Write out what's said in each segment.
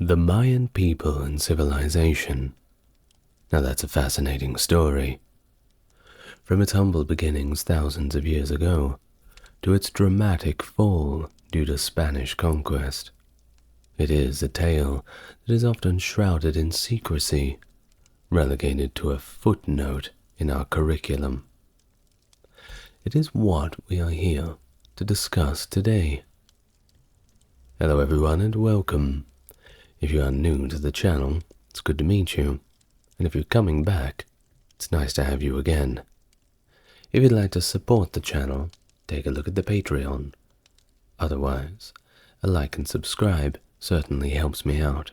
The Mayan people and civilization. Now that's a fascinating story. From its humble beginnings thousands of years ago, to its dramatic fall due to Spanish conquest. It is a tale that is often shrouded in secrecy, relegated to a footnote in our curriculum. It is what we are here to discuss today. Hello everyone and welcome. If you are new to the channel, it's good to meet you, and if you're coming back, it's nice to have you again. If you'd like to support the channel, take a look at the Patreon. Otherwise, a like and subscribe certainly helps me out.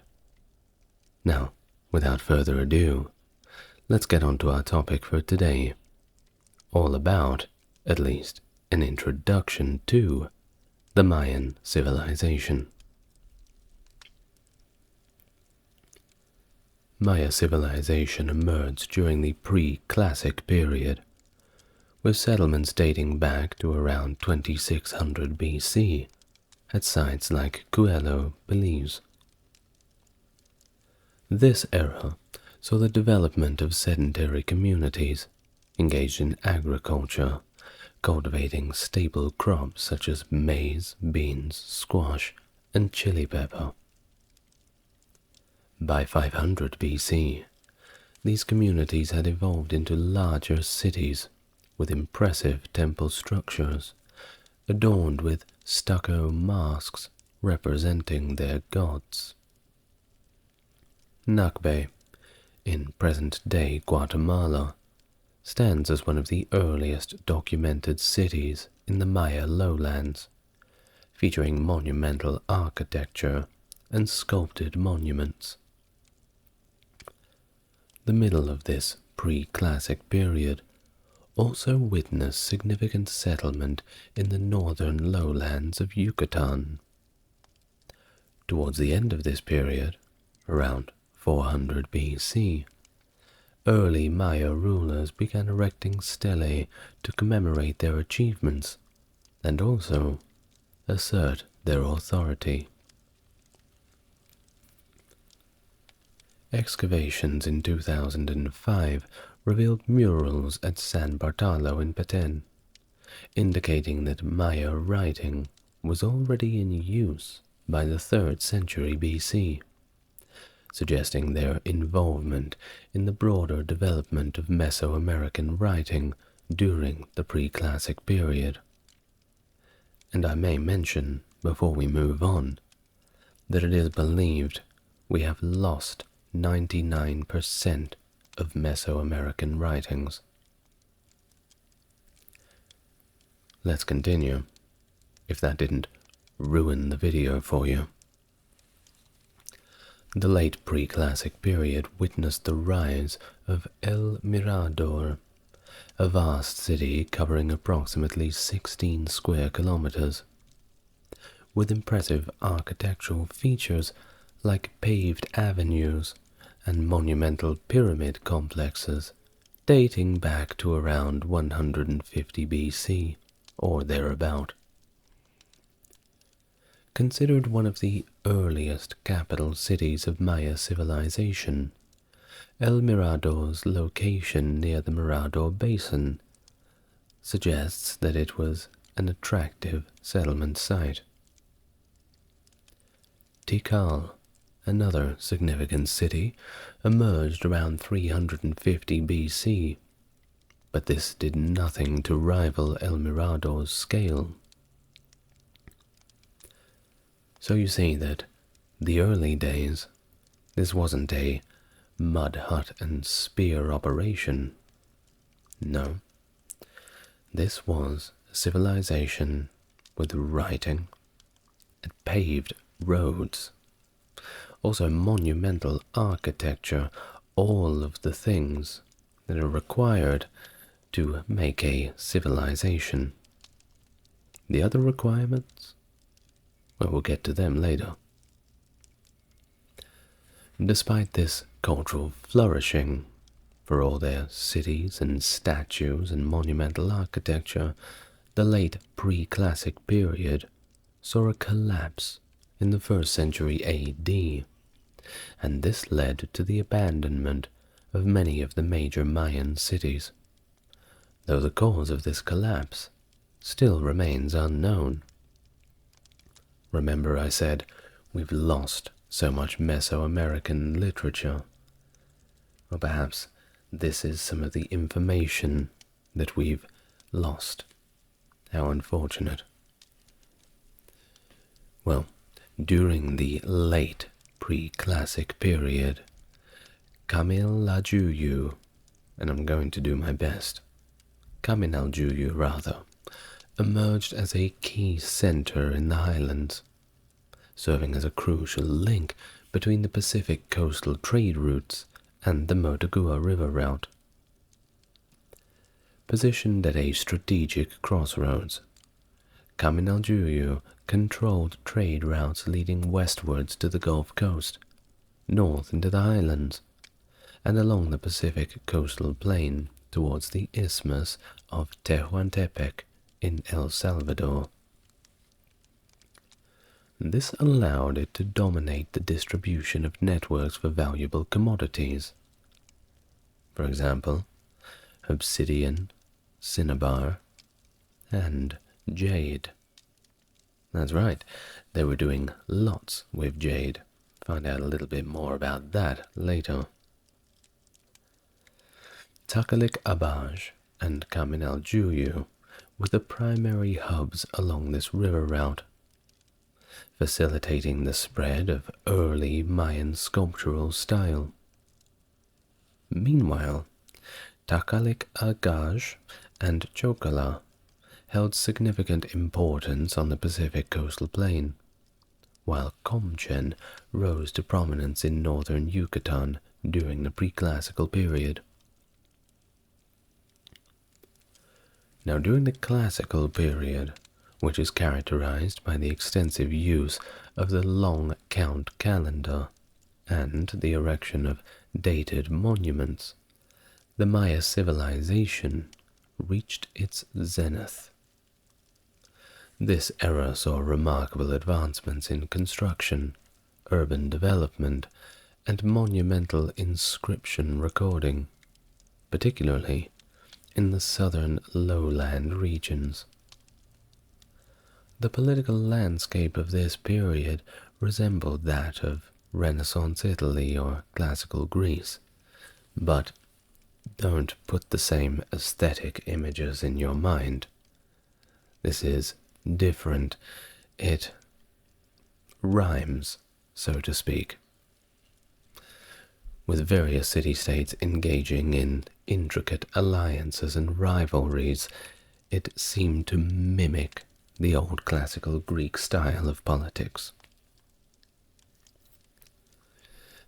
Now, without further ado, let's get on to our topic for today. All about, at least, an introduction to the Mayan civilization. Maya civilization emerged during the Preclassic period, with settlements dating back to around 2600 BC at sites like Coelho, Belize. This era saw the development of sedentary communities engaged in agriculture, cultivating staple crops such as maize, beans, squash, and chili pepper. By 500 BC, these communities had evolved into larger cities with impressive temple structures, adorned with stucco masks representing their gods. Nakbe, in present-day Guatemala, stands as one of the earliest documented cities in the Maya lowlands, featuring monumental architecture and sculpted monuments. The middle of this pre-classic period also witnessed significant settlement in the northern lowlands of Yucatan. Towards the end of this period, around 400 BC, early Maya rulers began erecting stelae to commemorate their achievements and also assert their authority. Excavations in 2005 revealed murals at San Bartolo in Petén, indicating that Maya writing was already in use by the 3rd century BC, suggesting their involvement in the broader development of Mesoamerican writing during the Preclassic period. And I may mention, before we move on, that it is believed we have lost 99% of Mesoamerican writings. Let's continue, if that didn't ruin the video for you. The late Preclassic period witnessed the rise of El Mirador, a vast city covering approximately 16 square kilometers, with impressive architectural features like paved avenues and monumental pyramid complexes dating back to around 150 BC or thereabout. Considered one of the earliest capital cities of Maya civilization, El Mirador's location near the Mirador Basin suggests that it was an attractive settlement site. Tikal, another significant city, emerged around 350 BC, but this did nothing to rival El Mirador's scale. So you see that the early days, this wasn't a mud hut and spear operation. No, this was a civilization with writing and paved roads, also monumental architecture, all of the things that are required to make a civilization. The other requirements? Well, we'll get to them later. Despite this cultural flourishing, for all their cities and statues and monumental architecture, the late Preclassic period saw a collapse in the 1st century AD and this led to the abandonment of many of the major Mayan cities, though the cause of this collapse still remains unknown. Remember I said we've lost so much Mesoamerican literature? Or perhaps this is some of the information that we've lost. How unfortunate. Well, during the late Preclassic period, Camilajuyú, and I'm going to do my best, Camilajuyú rather, emerged as a key center in the highlands, serving as a crucial link between the Pacific coastal trade routes and the Motagua River route. Positioned at a strategic crossroads, Camilajuyú controlled trade routes leading westwards to the Gulf Coast, north into the highlands, and along the Pacific coastal plain towards the Isthmus of Tehuantepec in El Salvador. This allowed it to dominate the distribution of networks for valuable commodities. For example, obsidian, cinnabar, and jade. That's right, they were doing lots with jade. Find out a little bit more about that later. Takalik Abaj and Camilajuyú were the primary hubs along this river route, facilitating the spread of early Mayan sculptural style. Meanwhile, Takalik Agaj and Chocala held significant importance on the Pacific coastal plain, while Comchen rose to prominence in northern Yucatan during the Preclassical period. Now, during the Classical period, which is characterized by the extensive use of the long count calendar and the erection of dated monuments, the Maya civilization reached its zenith. This era saw remarkable advancements in construction, urban development, and monumental inscription recording, particularly in the southern lowland regions. The political landscape of this period resembled that of Renaissance Italy or classical Greece, but don't put the same aesthetic images in your mind. This is different. It rhymes, so to speak, with various city-states engaging in intricate alliances and rivalries. It seemed to mimic the old classical Greek style of politics.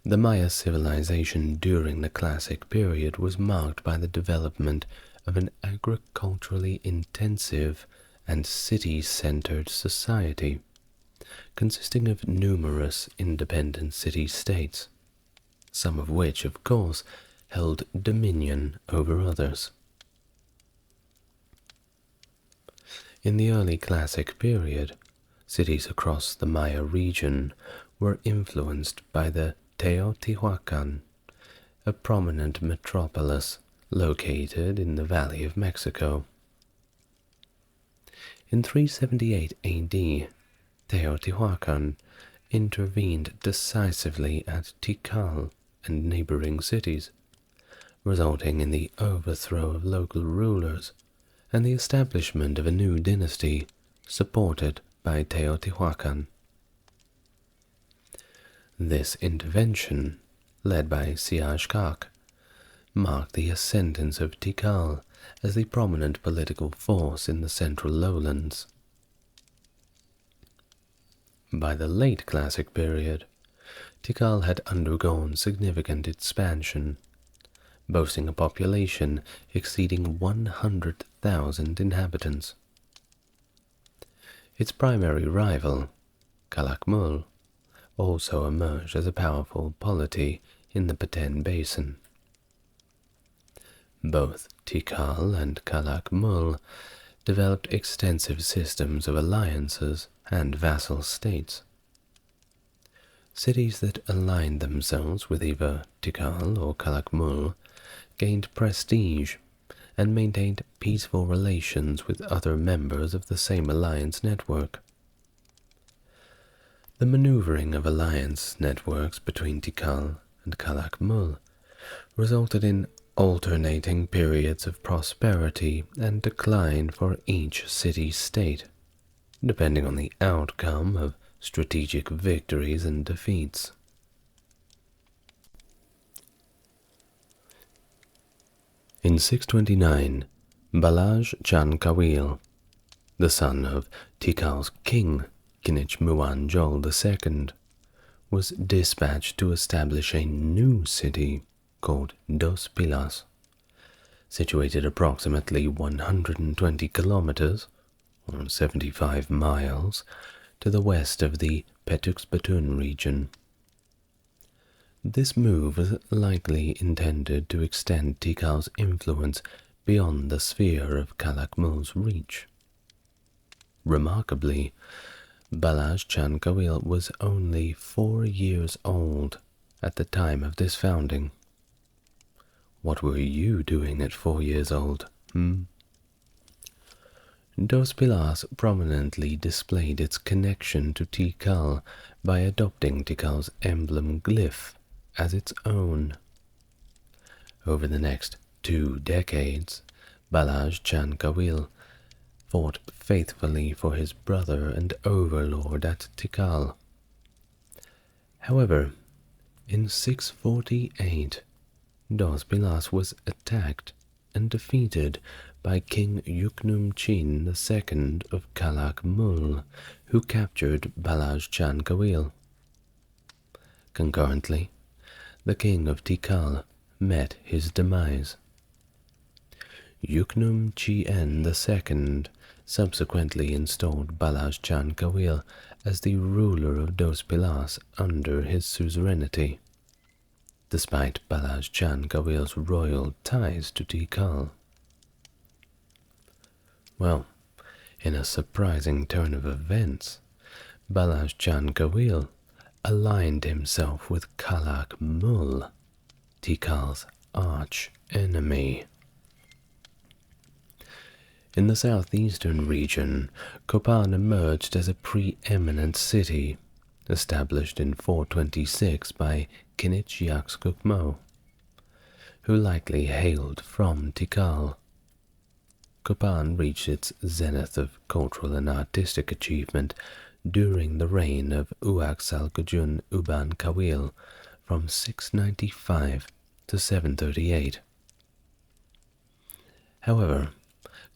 The Maya civilization during the Classic period was marked by the development of an agriculturally intensive and city-centered society, consisting of numerous independent city-states, some of which, of course, held dominion over others. In the early Classic period, cities across the Maya region were influenced by the Teotihuacan, a prominent metropolis located in the Valley of Mexico. In 378 AD, Teotihuacan intervened decisively at Tikal and neighboring cities, resulting in the overthrow of local rulers and the establishment of a new dynasty supported by Teotihuacan. This intervention, led by Siashkak, marked the ascendance of Tikal as the prominent political force in the central lowlands. By the late Classic period, Tikal had undergone significant expansion, boasting a population exceeding 100,000 inhabitants. Its primary rival, Calakmul, also emerged as a powerful polity in the Petén Basin. Both Tikal and Calakmul developed extensive systems of alliances and vassal states. Cities that aligned themselves with either Tikal or Calakmul gained prestige and maintained peaceful relations with other members of the same alliance network. The maneuvering of alliance networks between Tikal and Calakmul resulted in alternating periods of prosperity and decline for each city-state, depending on the outcome of strategic victories and defeats. In 629, Balaj Chan Kawil, the son of Tikal's king, Kinich Muan Jol II, was dispatched to establish a new city called Dos Pilas, situated approximately 120 kilometers, or 75 miles, to the west of the Petux-Batun region. This move was likely intended to extend Tikal's influence beyond the sphere of Calakmul's reach. Remarkably, Balaj Chan Kawil was only 4 years old at the time of this founding. What were you doing at 4 years old, Dos Pilas prominently displayed its connection to Tikal by adopting Tikal's emblem glyph as its own. Over the next 2 decades, Balaj Chan Kawil fought faithfully for his brother and overlord at Tikal. However, in 648, Dos Pilas was attacked and defeated by King Yuknum Chin II of Calakmul, who captured Balaj Chan Kawil. Concurrently, the king of Tikal met his demise. Yuknum Chien II subsequently installed Balaj Chan Kawil as the ruler of Dos Pilas under his suzerainty, despite Balaj Chan Kawil's royal ties to Tikal. Well, in a surprising turn of events, Balaj Chan Kawil aligned himself with Calakmul, Tikal's arch-enemy. In the southeastern region, Copán emerged as a preeminent city, established in 426 by Kinich Yaxkukmo, who likely hailed from Tikal. Copán reached its zenith of cultural and artistic achievement during the reign of Uak Salkajun Uban Kawil from 695 to 738. However,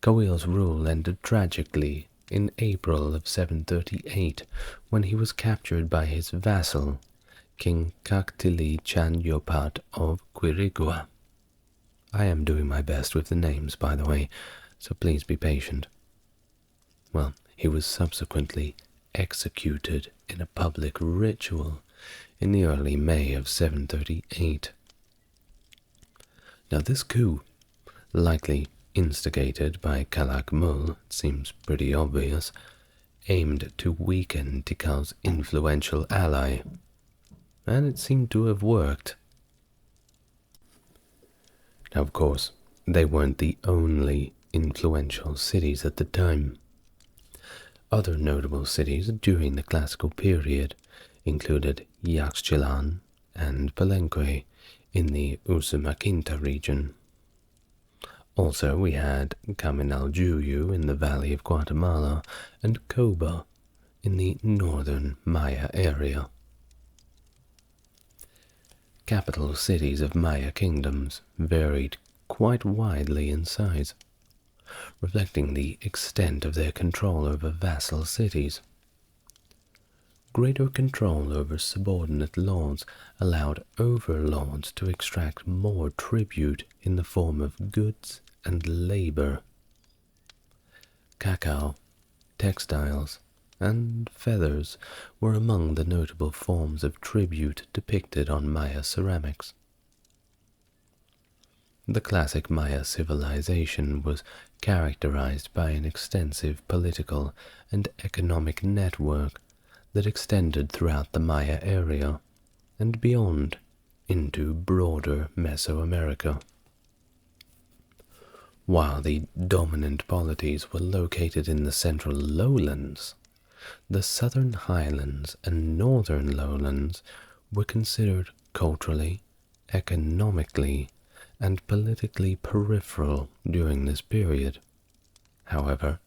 Kawil's rule ended tragically in April of 738 when he was captured by his vassal, King Kaktili Chan Yopat of Quirigua. I am doing my best with the names, by the way, so please be patient. Well, he was subsequently executed in a public ritual in the early May of 738. Now this coup, likely instigated by Calakmul, it seems pretty obvious, aimed to weaken Tikal's influential ally, and it seemed to have worked. Now, of course, they weren't the only influential cities at the time. Other notable cities during the classical period included Yaxchilan and Palenque in the Usumacinta region. Also, we had Caminaljuyu in the valley of Guatemala and Coba in the northern Maya area. Capital cities of Maya kingdoms varied quite widely in size, reflecting the extent of their control over vassal cities. Greater control over subordinate lords allowed overlords to extract more tribute in the form of goods and labor. Cacao, textiles, and feathers were among the notable forms of tribute depicted on Maya ceramics. The classic Maya civilization was characterized by an extensive political and economic network that extended throughout the Maya area and beyond into broader Mesoamerica. While the dominant polities were located in the central lowlands, the southern highlands and northern lowlands were considered culturally, economically, and politically peripheral during this period. However,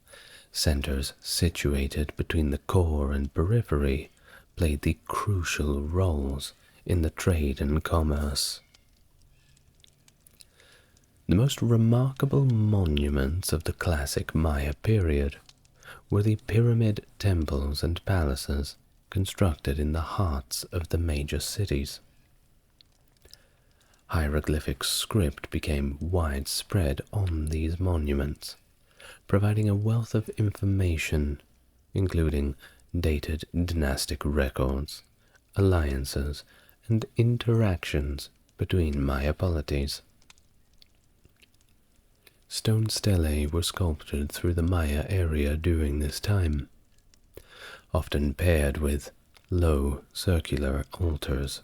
centers situated between the core and periphery played the crucial roles in the trade and commerce. The most remarkable monuments of the classic Maya period were the pyramid temples and palaces constructed in the hearts of the major cities. Hieroglyphic script became widespread on these monuments, providing a wealth of information, including dated dynastic records, alliances, and interactions between Maya polities. Stone stelae were sculptured through the Maya area during this time, often paired with low circular altars.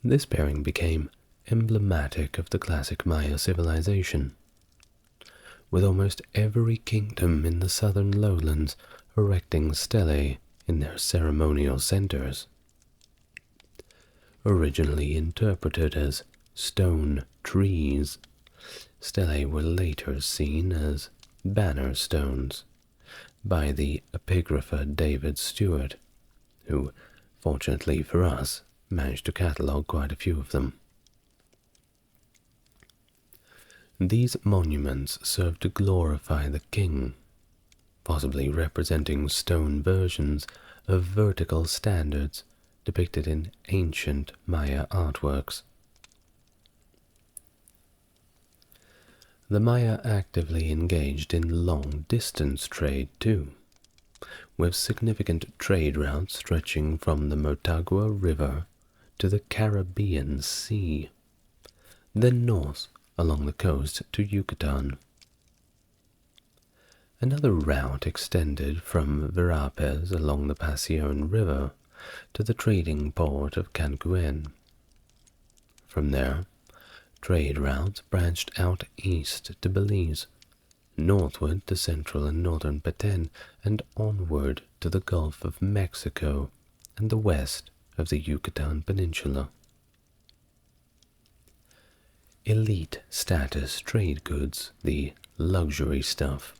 This pairing became emblematic of the classic Maya civilization, with almost every kingdom in the southern lowlands erecting stelae in their ceremonial centers. Originally interpreted as stone trees, stelae were later seen as banner stones by the epigrapher David Stewart, who, fortunately for us, managed to catalogue quite a few of them. These monuments served to glorify the king, possibly representing stone versions of vertical standards depicted in ancient Maya artworks. The Maya actively engaged in long-distance trade too, with significant trade routes stretching from the Motagua River to the Caribbean Sea, then north along the coast to Yucatan. Another route extended from Verapes along the Pasión River to the trading port of Cancún. From there, trade routes branched out east to Belize, northward to central and northern Petén, and onward to the Gulf of Mexico and the west of the Yucatan Peninsula. Elite status trade goods, the luxury stuff,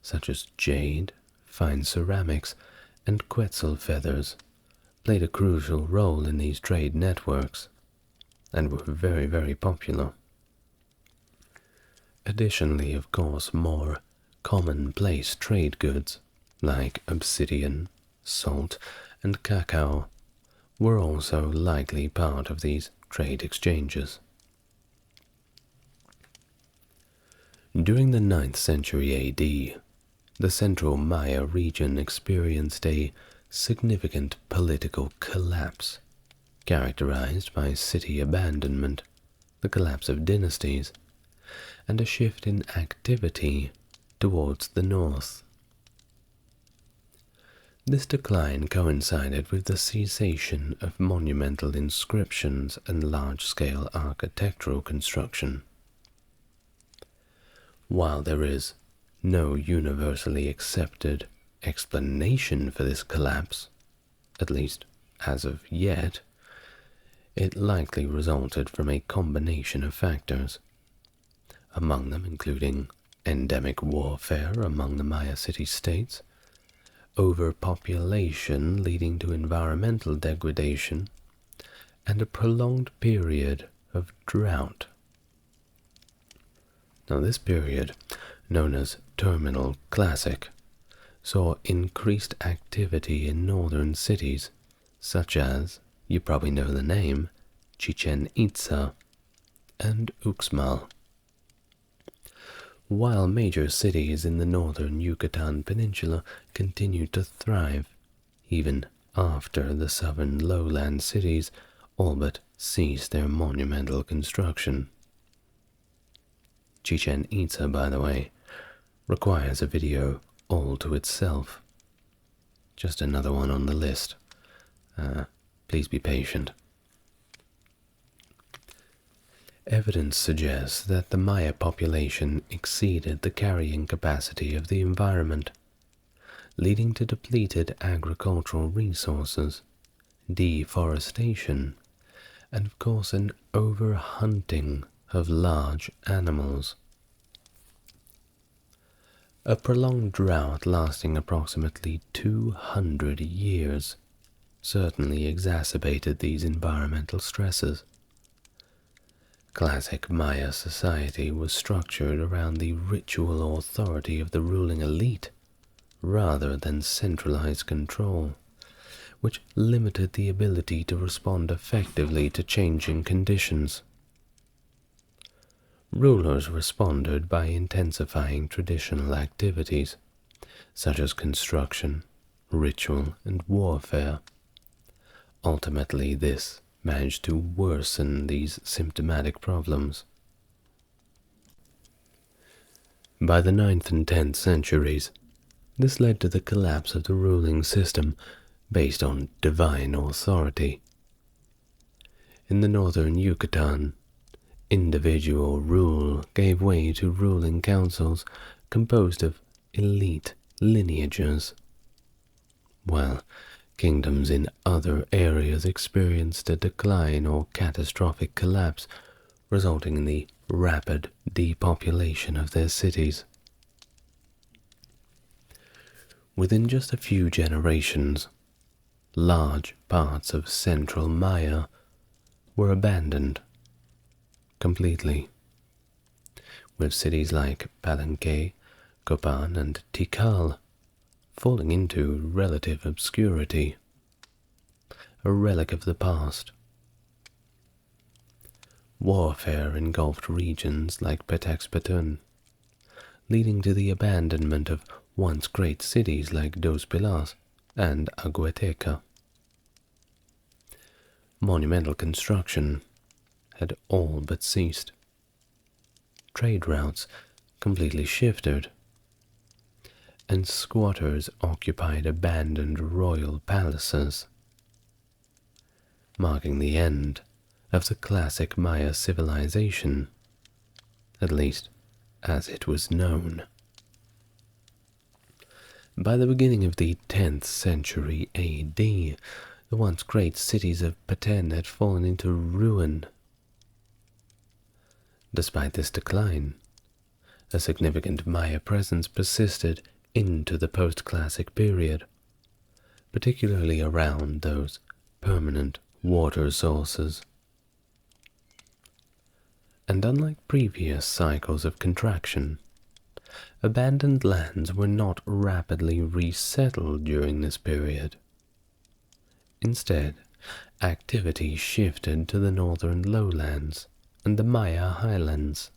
such as jade, fine ceramics, and quetzal feathers, played a crucial role in these trade networks, and were very, very popular. Additionally, of course, more commonplace trade goods, like obsidian, salt, and cacao, were also likely part of these trade exchanges. During the 9th century AD, the central Maya region experienced a significant political collapse, characterized by city abandonment, the collapse of dynasties, and a shift in activity towards the north. This decline coincided with the cessation of monumental inscriptions and large-scale architectural construction. While there is no universally accepted explanation for this collapse, at least as of yet, it likely resulted from a combination of factors, among them including endemic warfare among the Maya city-states, overpopulation leading to environmental degradation, and a prolonged period of drought. Now, this period, known as Terminal Classic, saw increased activity in northern cities, such as, you probably know the name, Chichen Itza and Uxmal. While major cities in the northern Yucatan Peninsula continued to thrive, even after the southern lowland cities all but ceased their monumental construction. Chichen Itza, by the way, requires a video all to itself. Just another one on the list. Please be patient. Evidence suggests that the Maya population exceeded the carrying capacity of the environment, leading to depleted agricultural resources, deforestation, and of course an overhunting of large animals. A prolonged drought lasting approximately 200 years certainly exacerbated these environmental stresses. Classic Maya society was structured around the ritual authority of the ruling elite rather than centralized control, which limited the ability to respond effectively to changing conditions. Rulers responded by intensifying traditional activities, such as construction, ritual, and warfare. Ultimately, this managed to worsen these symptomatic problems. By the 9th and 10th centuries, this led to the collapse of the ruling system based on divine authority. In the northern Yucatan, individual rule gave way to ruling councils composed of elite lineages, while kingdoms in other areas experienced a decline or catastrophic collapse, resulting in the rapid depopulation of their cities. Within just a few generations, large parts of central Maya were abandoned completely, with cities like Palenque, Copán, and Tikal falling into relative obscurity, a relic of the past. Warfare engulfed regions like Petén, leading to the abandonment of once great cities like Dos Pilas and Aguateca. Monumental construction had all but ceased. Trade routes completely shifted, and squatters occupied abandoned royal palaces, marking the end of the classic Maya civilization, at least as it was known. By the beginning of the 10th century AD, the once great cities of Petén had fallen into ruin. Despite this decline, a significant Maya presence persisted into the postclassic period, particularly around those permanent water sources. And unlike previous cycles of contraction, abandoned lands were not rapidly resettled during this period. Instead, activity shifted to the northern lowlands and the Maya highlands,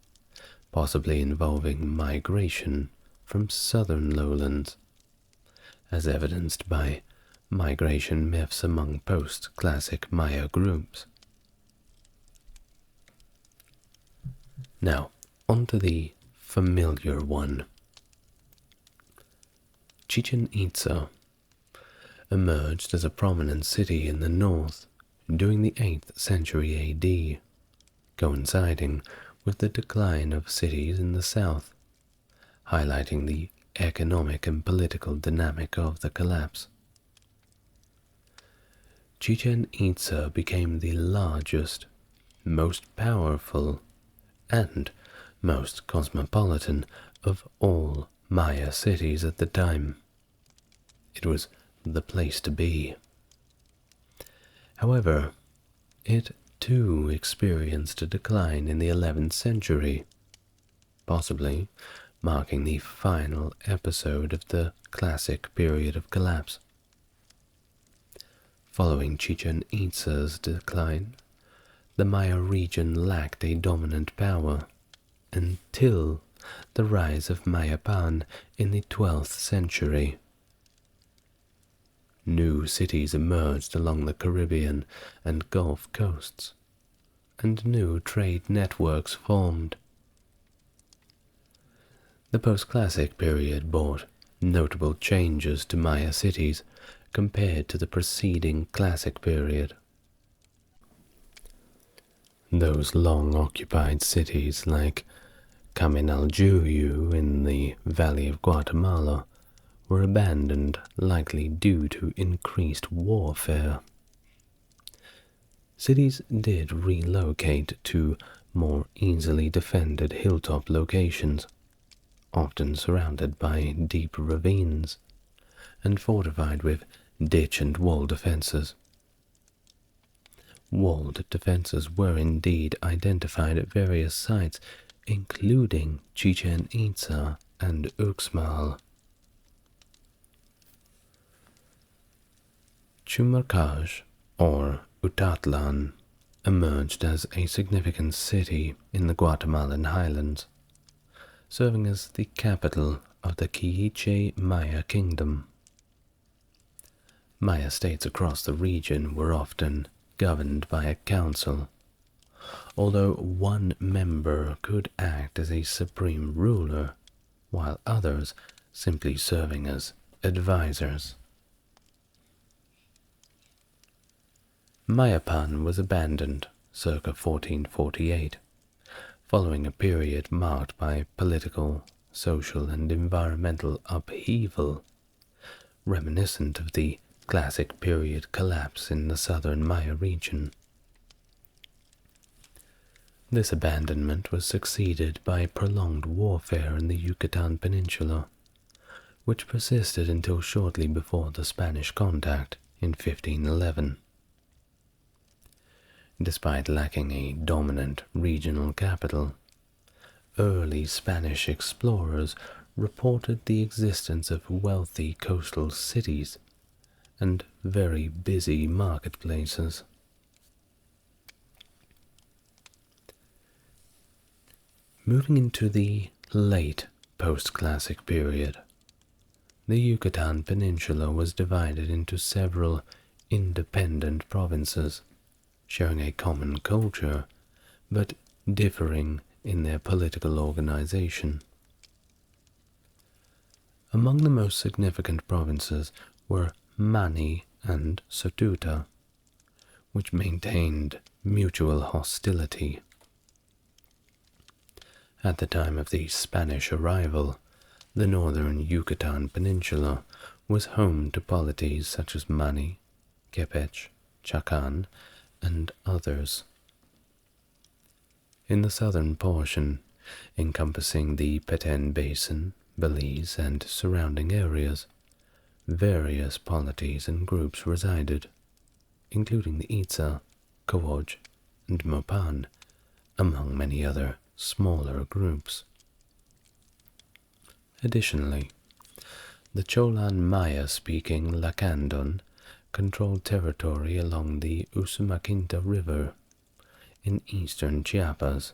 possibly involving migration from southern lowlands, as evidenced by migration myths among post-classic Maya groups. Now, onto the familiar one. Chichen Itza emerged as a prominent city in the north during the 8th century AD, coinciding with the decline of cities in the south, highlighting the economic and political dynamic of the collapse. Chichen Itza became the largest, most powerful, and most cosmopolitan of all Maya cities at the time. It was the place to be. However, it too experienced a decline in the 11th century, possibly marking the final episode of the classic period of collapse. Following Chichen Itza's decline, the Maya region lacked a dominant power until the rise of Mayapan in the 12th century. New cities emerged along the Caribbean and Gulf coasts, and new trade networks formed. The post-classic period brought notable changes to Maya cities compared to the preceding Classic period. Those long-occupied cities like Caminaljuyu in the Valley of Guatemala were abandoned, likely due to increased warfare. Cities did relocate to more easily defended hilltop locations, often surrounded by deep ravines, and fortified with ditch and wall defenses. Walled defenses were indeed identified at various sites, including Chichen Itza and Uxmal. Chumarcaj, or Utatlan, emerged as a significant city in the Guatemalan highlands, serving as the capital of the Quiche Maya kingdom. Maya states across the region were often governed by a council, although one member could act as a supreme ruler, while others simply serving as advisors. Mayapan was abandoned circa 1448, following a period marked by political, social, and environmental upheaval, reminiscent of the Classic period collapse in the southern Maya region. This abandonment was succeeded by prolonged warfare in the Yucatan Peninsula, which persisted until shortly before the Spanish contact in 1511. Despite lacking a dominant regional capital, early Spanish explorers reported the existence of wealthy coastal cities and very busy marketplaces. Moving into the late post-classic period, the Yucatan Peninsula was divided into several independent provinces, sharing a common culture, but differing in their political organization. Among the most significant provinces were Mani and Sotuta, which maintained mutual hostility. At the time of the Spanish arrival, the northern Yucatan Peninsula was home to polities such as Mani, Campeche, Chacan, and others. In the southern portion, encompassing the Petén Basin, Belize, and surrounding areas, various polities and groups resided, including the Itza, Kawoj, and Mopan, among many other smaller groups. Additionally, the Cholan Maya-speaking Lacandon controlled territory along the Usumacinta River in eastern Chiapas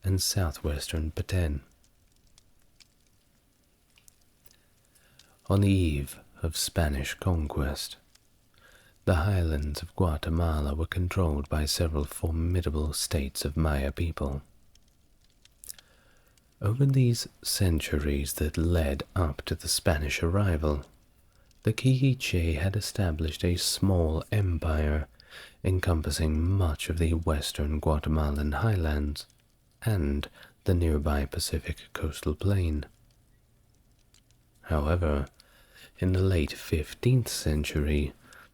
and southwestern Petén. On the eve of Spanish conquest, the highlands of Guatemala were controlled by several formidable states of Maya people. Over these centuries that led up to the Spanish arrival, the Quiche had established a small empire encompassing much of the western Guatemalan highlands and the nearby Pacific coastal plain. However, in the late 15th century,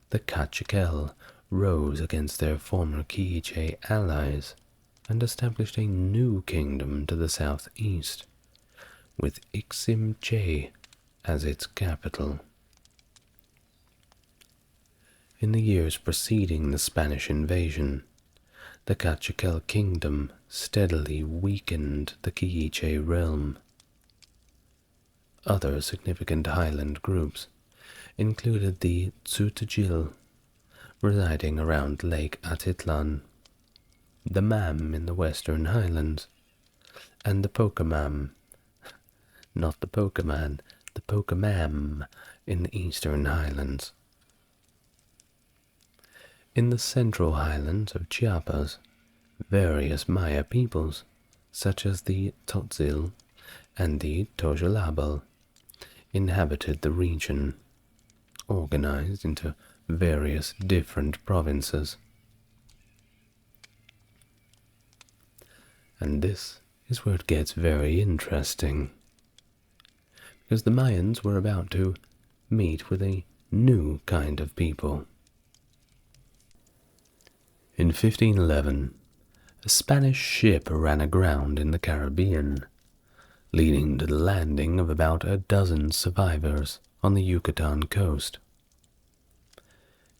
the Tikal rose against their former Quiche allies and established a new kingdom to the southeast, with Iximche as its capital. In the years preceding the Spanish invasion, the Tikal kingdom steadily weakened the Quiche realm. Other significant highland groups included the Tzutajil, residing around Lake Atitlan, the Mam in the western highlands, and the Pocamam, not the Pokemon, the Pocamam in the eastern highlands. In the central highlands of Chiapas, various Maya peoples, such as the Tzotzil and the Tojolabal, inhabited the region, organized into various different provinces. And this is where it gets very interesting, because the Mayans were about to meet with a new kind of people. In 1511, a Spanish ship ran aground in the Caribbean, leading to the landing of about a dozen survivors on the Yucatan coast.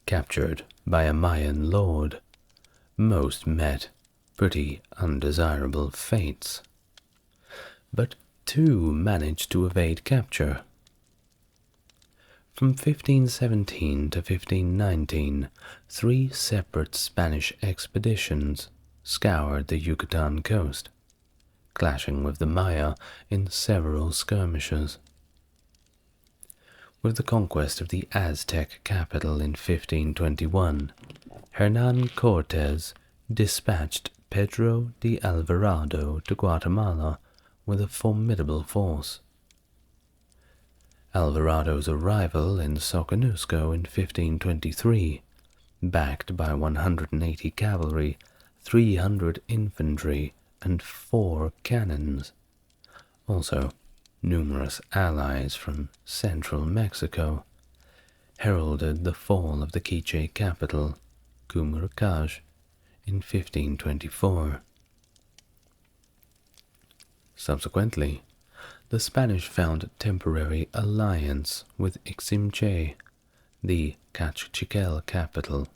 Captured by a Mayan lord, most met pretty undesirable fates, but two managed to evade capture. From 1517 to 1519, 3 separate Spanish expeditions scoured the Yucatan coast, clashing with the Maya in several skirmishes. With the conquest of the Aztec capital in 1521, Hernán Cortés dispatched Pedro de Alvarado to Guatemala with a formidable force. Alvarado's arrival in Soconusco in 1523, backed by 180 cavalry, 300 infantry, and 4 cannons, also numerous allies from central Mexico, heralded the fall of the Quiche capital, Cumurcaj, in 1524. Subsequently, the Spanish found temporary alliance with Iximché, the Cachiquel capital,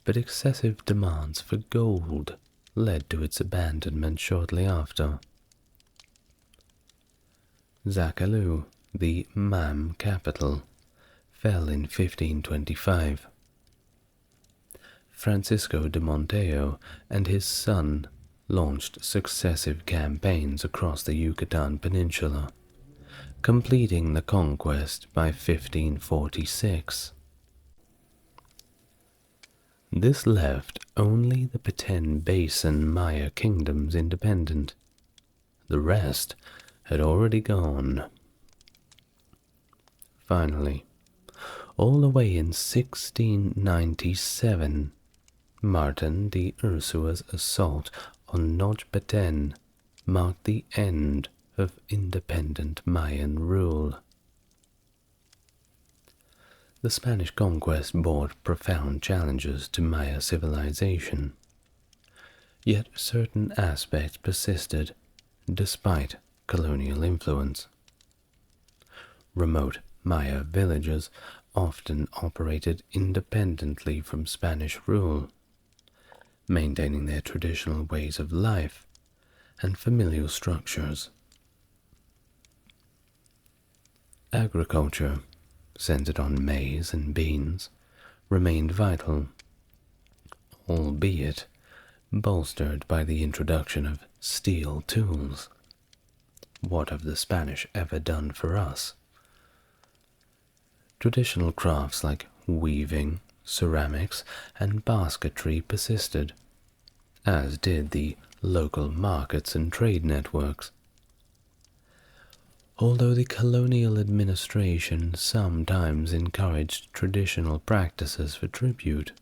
but excessive demands for gold led to its abandonment shortly after. Zacalú, the Mam capital, fell in 1525. Francisco de Montejo and his son launched successive campaigns across the Yucatan Peninsula, completing the conquest by 1546. This left only the Petén Basin Maya kingdoms independent. The rest had already gone. Finally, all the way in 1697, Martin de Ursua's assault on Noche Petén marked the end of independent Mayan rule. The Spanish conquest brought profound challenges to Maya civilization, yet certain aspects persisted despite colonial influence. Remote Maya villages often operated independently from Spanish rule, maintaining their traditional ways of life and familial structures. Agriculture, centered on maize and beans, remained vital, albeit bolstered by the introduction of steel tools. What have the Spanish ever done for us? Traditional crafts like weaving, ceramics, and basketry persisted, as did the local markets and trade networks. Although the colonial administration sometimes encouraged traditional practices for tribute,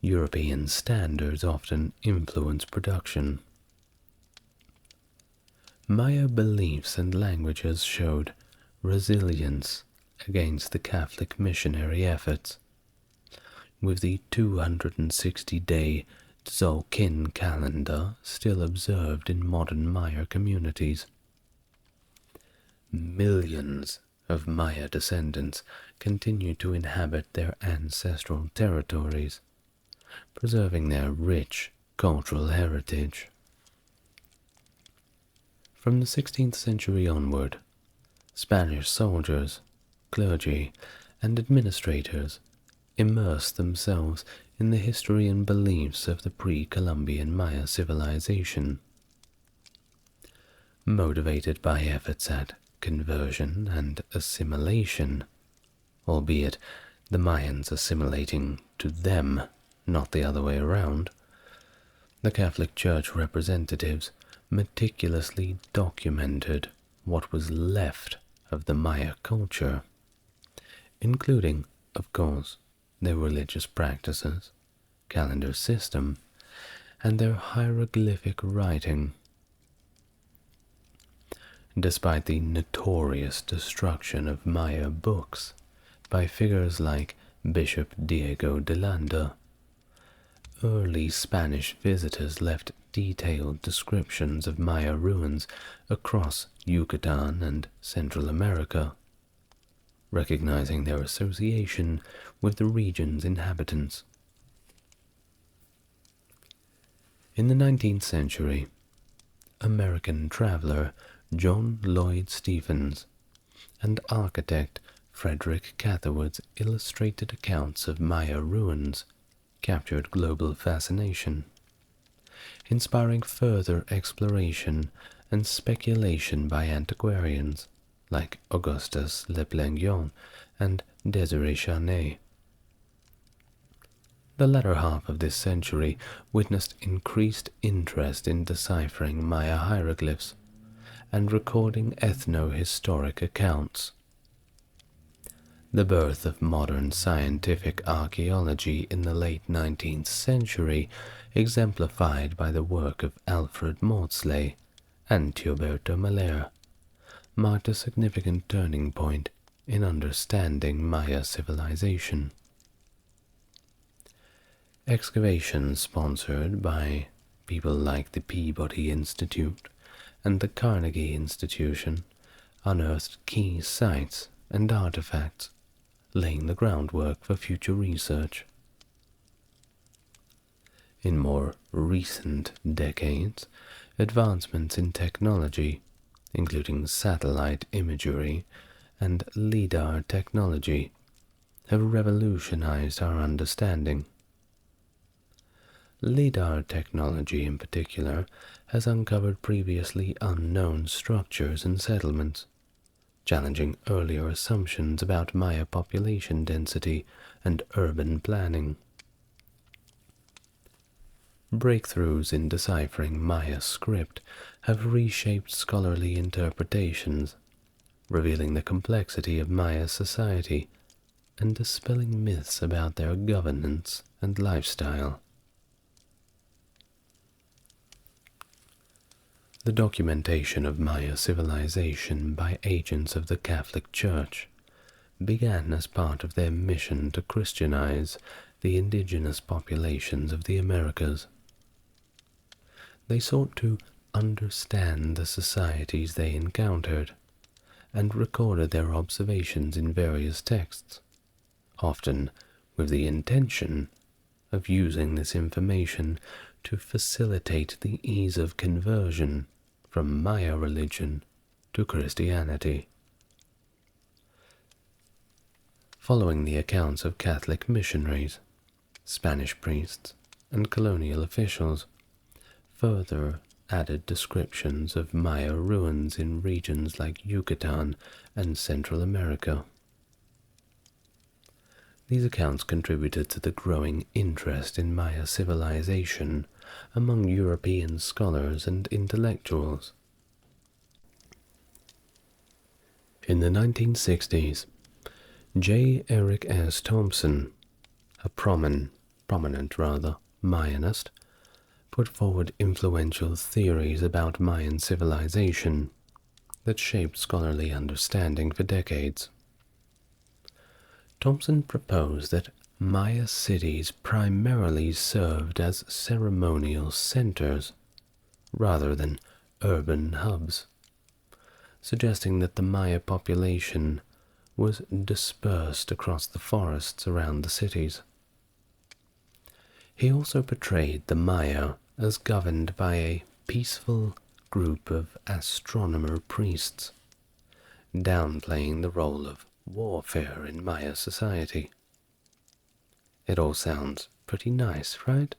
European standards often influenced production. Maya beliefs and languages showed resilience against the Catholic missionary efforts, with the 260-day Tzolk'in calendar still observed in modern Maya communities. Millions of Maya descendants continue to inhabit their ancestral territories, preserving their rich cultural heritage. From the 16th century onward, Spanish soldiers, clergy, and administrators immersed themselves in the history and beliefs of the pre-Columbian Maya civilization. Motivated by efforts at conversion and assimilation, albeit the Mayans assimilating to them, not the other way around, the Catholic Church representatives meticulously documented what was left of the Maya culture, including, of course, their religious practices, calendar system, and their hieroglyphic writing. Despite the notorious destruction of Maya books by figures like Bishop Diego de Landa, early Spanish visitors left detailed descriptions of Maya ruins across Yucatan and Central America, recognizing their association with the region's inhabitants. In the 19th century, American traveler John Lloyd Stephens and architect Frederick Catherwood's illustrated accounts of Maya ruins captured global fascination, inspiring further exploration and speculation by antiquarians like Augustus Le Plengnon and Désiré Charnay. The latter half of this century witnessed increased interest in deciphering Maya hieroglyphs and recording ethno-historic accounts. The birth of modern scientific archaeology in the late 19th century, exemplified by the work of Alfred Maudslay and Teoberto Maler, marked a significant turning point in understanding Maya civilization. Excavations sponsored by people like the Peabody Institute and the Carnegie Institution unearthed key sites and artifacts, laying the groundwork for future research. In more recent decades, advancements in technology, including satellite imagery and LIDAR technology, have revolutionized our understanding. LIDAR technology in particular has uncovered previously unknown structures and settlements, challenging earlier assumptions about Maya population density and urban planning. Breakthroughs in deciphering Maya script have reshaped scholarly interpretations, revealing the complexity of Maya society and dispelling myths about their governance and lifestyle. The documentation of Maya civilization by agents of the Catholic Church began as part of their mission to Christianize the indigenous populations of the Americas. They sought to understand the societies they encountered and recorded their observations in various texts, often with the intention of using this information to facilitate the ease of conversion from Maya religion to Christianity. Following the accounts of Catholic missionaries, Spanish priests, and colonial officials, further added descriptions of Maya ruins in regions like Yucatan and Central America. These accounts contributed to the growing interest in Maya civilization among European scholars and intellectuals. In the 1960s, J. Eric S. Thompson, a prominent Mayanist, put forward influential theories about Mayan civilization that shaped scholarly understanding for decades. Thompson proposed that Maya cities primarily served as ceremonial centers rather than urban hubs, suggesting that the Maya population was dispersed across the forests around the cities. He also portrayed the Maya as governed by a peaceful group of astronomer priests, downplaying the role of warfare in Maya society. It all sounds pretty nice, right?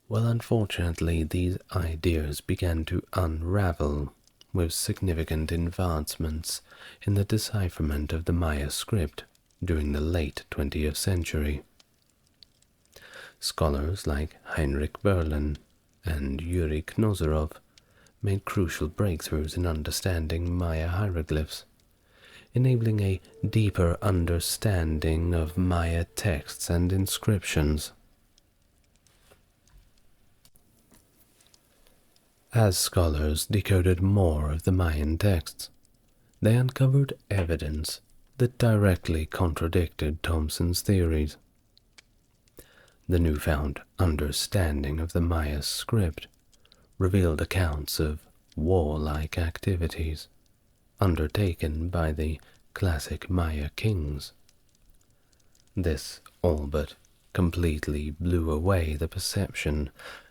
Well, unfortunately, these ideas began to unravel with significant advancements in the decipherment of the Maya script during the late 20th century. Scholars like Heinrich Berlin and Yuri Knozerov made crucial breakthroughs in understanding Maya hieroglyphs, enabling a deeper understanding of Maya texts and inscriptions. As scholars decoded more of the Mayan texts, they uncovered evidence that directly contradicted Thompson's theories. The newfound understanding of the Maya script revealed accounts of warlike activities undertaken by the classic Maya kings. This all but completely blew away the perception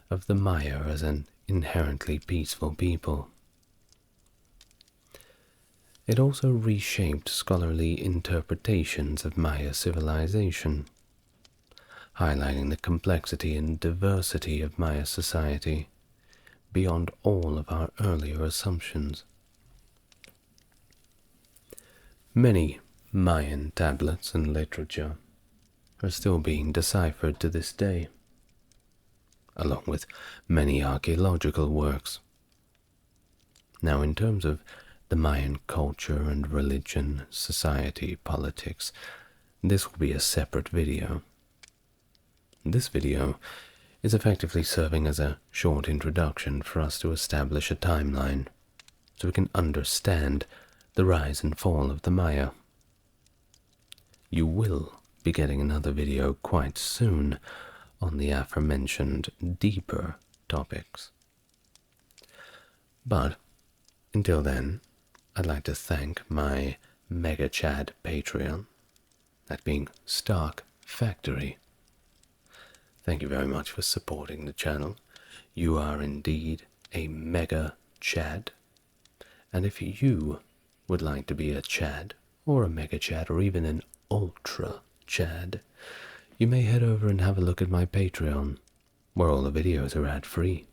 of the Maya as an inherently peaceful people. It also reshaped scholarly interpretations of Maya civilization, highlighting the complexity and diversity of Maya society beyond all of our earlier assumptions. Many Mayan tablets and literature are still being deciphered to this day, along with many archaeological works. Now, in terms of the Mayan culture and religion, society, politics, this will be a separate video. This video is effectively serving as a short introduction for us to establish a timeline so we can understand the rise and fall of the Maya. You will be getting another video quite soon on the aforementioned deeper topics. But until then, I'd like to thank my Mega Chad Patreon, that being Stark Factory. Thank you very much for supporting the channel. You are indeed a Mega Chad. And if you would like to be a Chad, or a Mega Chad, or even an Ultra Chad, you may head over and have a look at my Patreon, where all the videos are ad-free.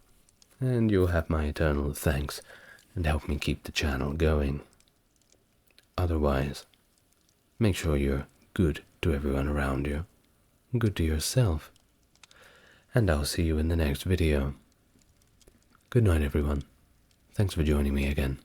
And you'll have my eternal thanks and help me keep the channel going. Otherwise, make sure you're good to everyone around you, good to yourself, and I'll see you in the next video. Good night, everyone. Thanks for joining me again.